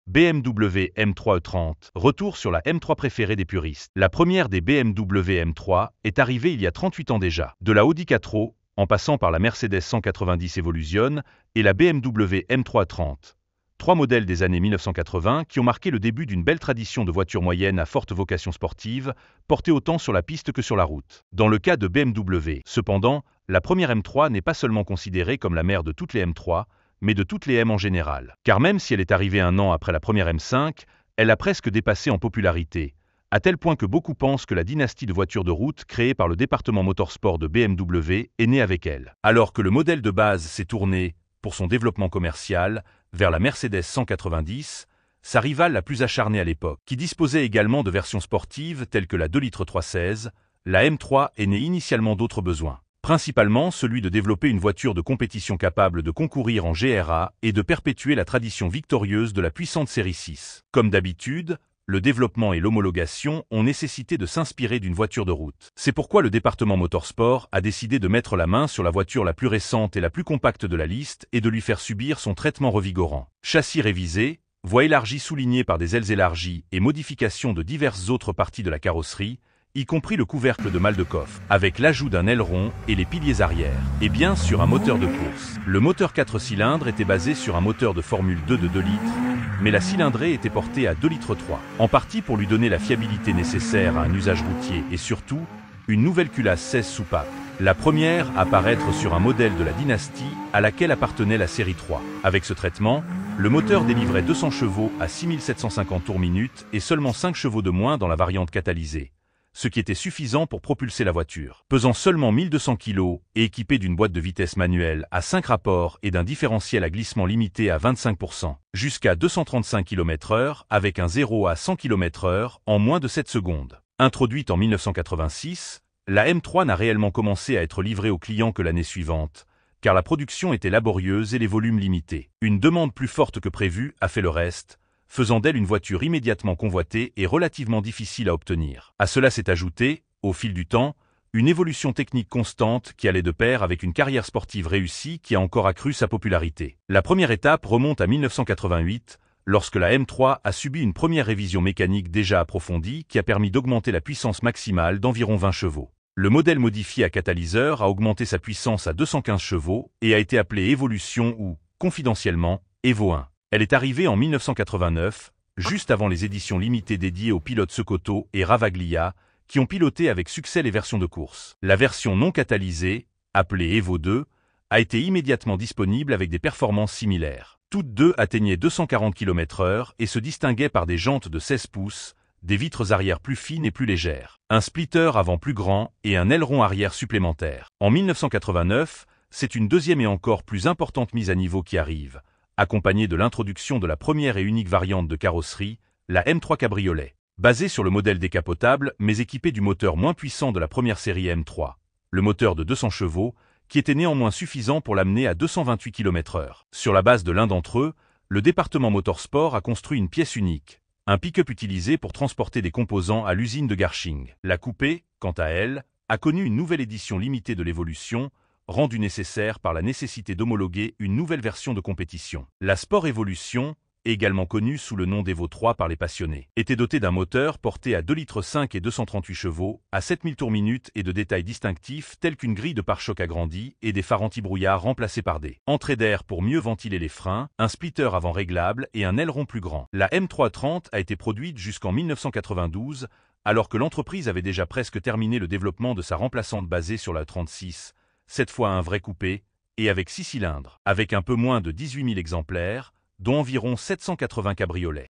BMW M3 E30, retour sur la M3 préférée des puristes. La première des BMW M3 est arrivée il y a 38 ans déjà. De la Audi quattro, en passant par la Mercedes 190 Evolution et la BMW M3 E30. Trois modèles des années 1980 qui ont marqué le début d'une belle tradition de voitures moyennes à forte vocation sportive, portées autant sur la piste que sur la route. Dans le cas de BMW, cependant, la première M3 n'est pas seulement considérée comme la mère de toutes les M3, mais de toutes les M en général. Car même si elle est arrivée un an après la première M5, elle a presque dépassé en popularité, à tel point que beaucoup pensent que la dynastie de voitures de route créée par le département motorsport de BMW est née avec elle. Alors que le modèle de base s'est tourné, pour son développement commercial, vers la Mercedes 190, sa rivale la plus acharnée à l'époque, qui disposait également de versions sportives telles que la 2 litres 316, la M3 est née initialement d'autres besoins. Principalement celui de développer une voiture de compétition capable de concourir en GRA et de perpétuer la tradition victorieuse de la puissante série 6. Comme d'habitude, le développement et l'homologation ont nécessité de s'inspirer d'une voiture de route. C'est pourquoi le département motorsport a décidé de mettre la main sur la voiture la plus récente et la plus compacte de la liste et de lui faire subir son traitement revigorant. Châssis révisé, voie élargie soulignée par des ailes élargies et modification de diverses autres parties de la carrosserie, y compris le couvercle de malle de coffre, avec l'ajout d'un aileron et les piliers arrière, et bien sûr un moteur de course. Le moteur 4 cylindres était basé sur un moteur de Formule 2 de 2 litres, mais la cylindrée était portée à 2 litres 3, en partie pour lui donner la fiabilité nécessaire à un usage routier et surtout, une nouvelle culasse 16 soupapes, la première à apparaître sur un modèle de la dynastie à laquelle appartenait la série 3. Avec ce traitement, le moteur délivrait 200 chevaux à 6750 tours minute et seulement 5 chevaux de moins dans la variante catalysée, ce qui était suffisant pour propulser la voiture. Pesant seulement 1200 kg et équipé d'une boîte de vitesse manuelle à 5 rapports et d'un différentiel à glissement limité à 25%, jusqu'à 235 km/h avec un 0 à 100 km/h en moins de 7 secondes. Introduite en 1986, la M3 n'a réellement commencé à être livrée aux clients que l'année suivante, car la production était laborieuse et les volumes limités. Une demande plus forte que prévue a fait le reste, faisant d'elle une voiture immédiatement convoitée et relativement difficile à obtenir. À cela s'est ajouté, au fil du temps, une évolution technique constante qui allait de pair avec une carrière sportive réussie qui a encore accru sa popularité. La première étape remonte à 1988, lorsque la M3 a subi une première révision mécanique déjà approfondie qui a permis d'augmenter la puissance maximale d'environ 20 chevaux. Le modèle modifié à catalyseur a augmenté sa puissance à 215 chevaux et a été appelé Evolution ou, confidentiellement, Evo 1. Elle est arrivée en 1989, juste avant les éditions limitées dédiées aux pilotes Cecotto et Ravaglia, qui ont piloté avec succès les versions de course. La version non catalysée, appelée Evo 2, a été immédiatement disponible avec des performances similaires. Toutes deux atteignaient 240 km/h et se distinguaient par des jantes de 16 pouces, des vitres arrière plus fines et plus légères, un splitter avant plus grand et un aileron arrière supplémentaire. En 1989, c'est une deuxième et encore plus importante mise à niveau qui arrive, accompagnée de l'introduction de la première et unique variante de carrosserie, la M3 Cabriolet. Basée sur le modèle décapotable mais équipée du moteur moins puissant de la première série M3, le moteur de 200 chevaux, qui était néanmoins suffisant pour l'amener à 228 km/h. Sur la base de l'un d'entre eux, le département motorsport a construit une pièce unique, un pick-up utilisé pour transporter des composants à l'usine de Garching. La coupé, quant à elle, a connu une nouvelle édition limitée de l'évolution, rendue nécessaire par la nécessité d'homologuer une nouvelle version de compétition. La Sport Evolution, également connue sous le nom d'Evo 3 par les passionnés, était dotée d'un moteur porté à 2 litres 5 et 238 chevaux, à 7000 tours minute et de détails distinctifs tels qu'une grille de pare-choc agrandie et des phares anti-brouillard remplacés par des entrées d'air pour mieux ventiler les freins, un splitter avant réglable et un aileron plus grand. La M330 a été produite jusqu'en 1992, alors que l'entreprise avait déjà presque terminé le développement de sa remplaçante basée sur la 36, cette fois un vrai coupé, et avec 6 cylindres, avec un peu moins de 18 000 exemplaires, dont environ 780 cabriolets.